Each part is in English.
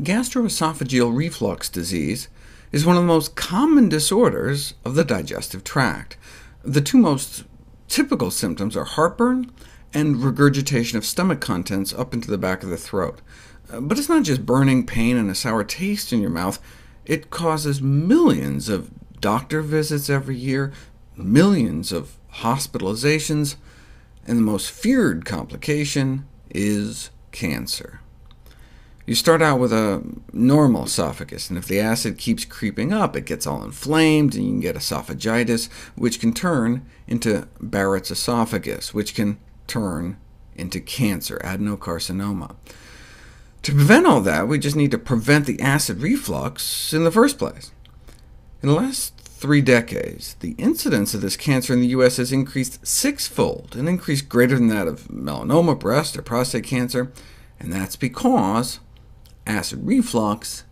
Gastroesophageal reflux disease is one of the most common disorders of the digestive tract. The two most typical symptoms are heartburn and regurgitation of stomach contents up into the back of the throat. But it's not just burning pain and a sour taste in your mouth. It causes millions of doctor visits every year, millions of hospitalizations, and the most feared complication is cancer. You start out with a normal esophagus, and if the acid keeps creeping up, it gets all inflamed, and you can get esophagitis, which can turn into Barrett's esophagus, which can turn into cancer, adenocarcinoma. To prevent all that, we just need to prevent the acid reflux in the first place. In the last 3 decades, the incidence of this cancer in the U.S. has increased 6-fold, an increase greater than that of melanoma, breast, or prostate cancer, and that's because acid reflux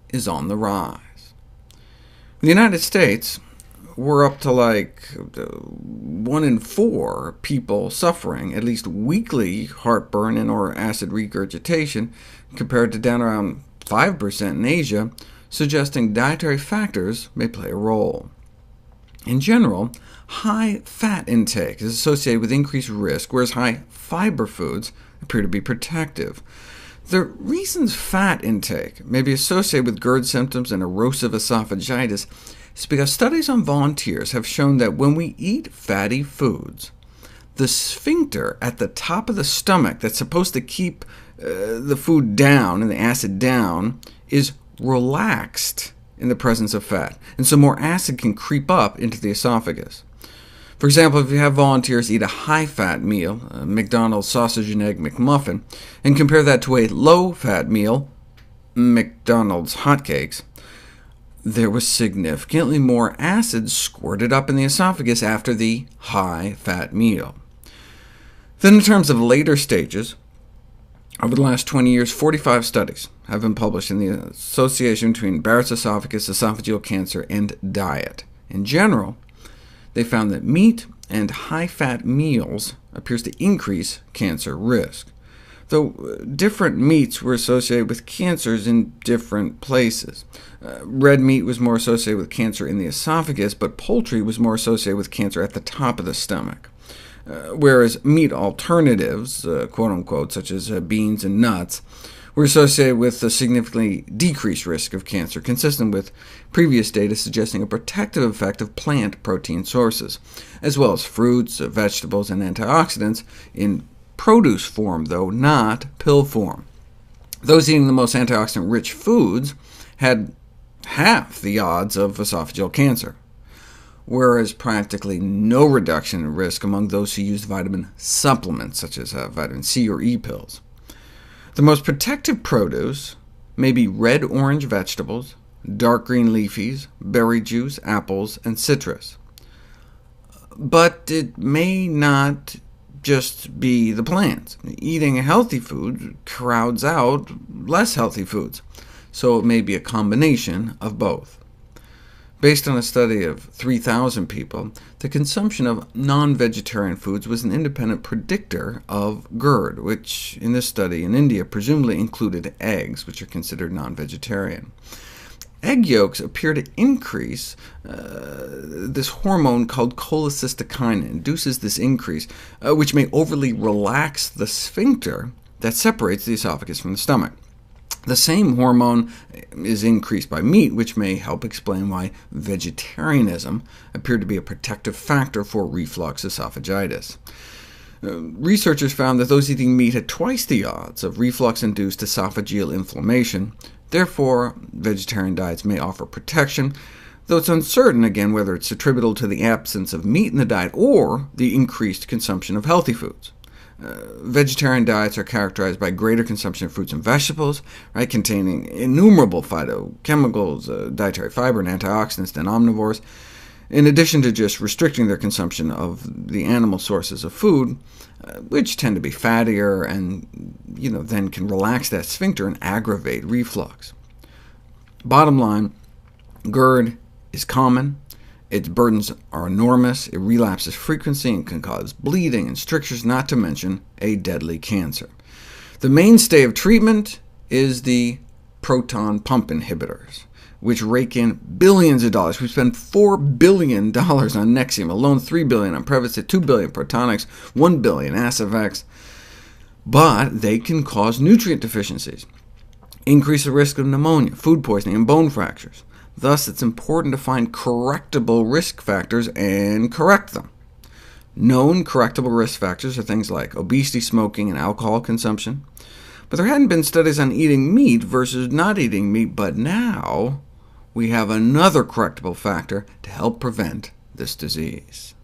is on the rise. In the United States, we're up to like 1 in 4 people suffering at least weekly heartburn and/or acid regurgitation, compared to down around 5% in Asia, suggesting dietary factors may play a role. In general, high fat intake is associated with increased risk, whereas high fiber foods appear to be protective. The reasons fat intake may be associated with GERD symptoms and erosive esophagitis is because studies on volunteers have shown that when we eat fatty foods, the sphincter at the top of the stomach that's supposed to keep the food down and the acid down is relaxed in the presence of fat, and so more acid can creep up into the esophagus. For example, if you have volunteers eat a high-fat meal, a McDonald's sausage and egg McMuffin, and compare that to a low-fat meal, McDonald's hotcakes, there was significantly more acid squirted up in the esophagus after the high-fat meal. Then in terms of later stages, over the last 20 years, 45 studies have been published in the association between Barrett's esophagus, esophageal cancer, and diet. In general, they found that meat and high-fat meals appears to increase cancer risk, though different meats were associated with cancers in different places. Red meat was more associated with cancer in the esophagus, but poultry was more associated with cancer at the top of the stomach. Whereas meat alternatives, quote-unquote, such as beans and nuts, were associated with a significantly decreased risk of cancer, consistent with previous data suggesting a protective effect of plant protein sources, as well as fruits, vegetables, and antioxidants in produce form, though not pill form. Those eating the most antioxidant-rich foods had half the odds of esophageal cancer, whereas practically no reduction in risk among those who used vitamin supplements, such as vitamin C or E pills. The most protective produce may be red-orange vegetables, dark green leafies, berry juice, apples, and citrus. But it may not just be the plants. Eating healthy food crowds out less healthy foods, so it may be a combination of both. Based on a study of 3,000 people, the consumption of non-vegetarian foods was an independent predictor of GERD, which in this study in India presumably included eggs, which are considered non-vegetarian. Egg yolks appear to increase this hormone called cholecystokinin, induces this increase, which may overly relax the sphincter that separates the esophagus from the stomach. The same hormone is increased by meat, which may help explain why vegetarianism appeared to be a protective factor for reflux esophagitis. Researchers found that those eating meat had twice the odds of reflux-induced esophageal inflammation. Therefore, vegetarian diets may offer protection, though it's uncertain, again, whether it's attributable to the absence of meat in the diet or the increased consumption of healthy foods. Vegetarian diets are characterized by greater consumption of fruits and vegetables, containing innumerable phytochemicals, dietary fiber, and antioxidants than omnivores, in addition to just restricting their consumption of the animal sources of food, which tend to be fattier and then can relax that sphincter and aggravate reflux. Bottom line, GERD is common. Its burdens are enormous, it relapses frequently and can cause bleeding and strictures, not to mention a deadly cancer. The mainstay of treatment is the proton pump inhibitors, which rake in billions of dollars. We spend $4 billion on Nexium alone, $3 billion on Prevacid, $2 billion Protonix, $1 billion Acivex. But they can cause nutrient deficiencies, increase the risk of pneumonia, food poisoning, and bone fractures. Thus, it's important to find correctable risk factors and correct them. Known correctable risk factors are things like obesity, smoking, and alcohol consumption. But there hadn't been studies on eating meat versus not eating meat, but now we have another correctable factor to help prevent this disease.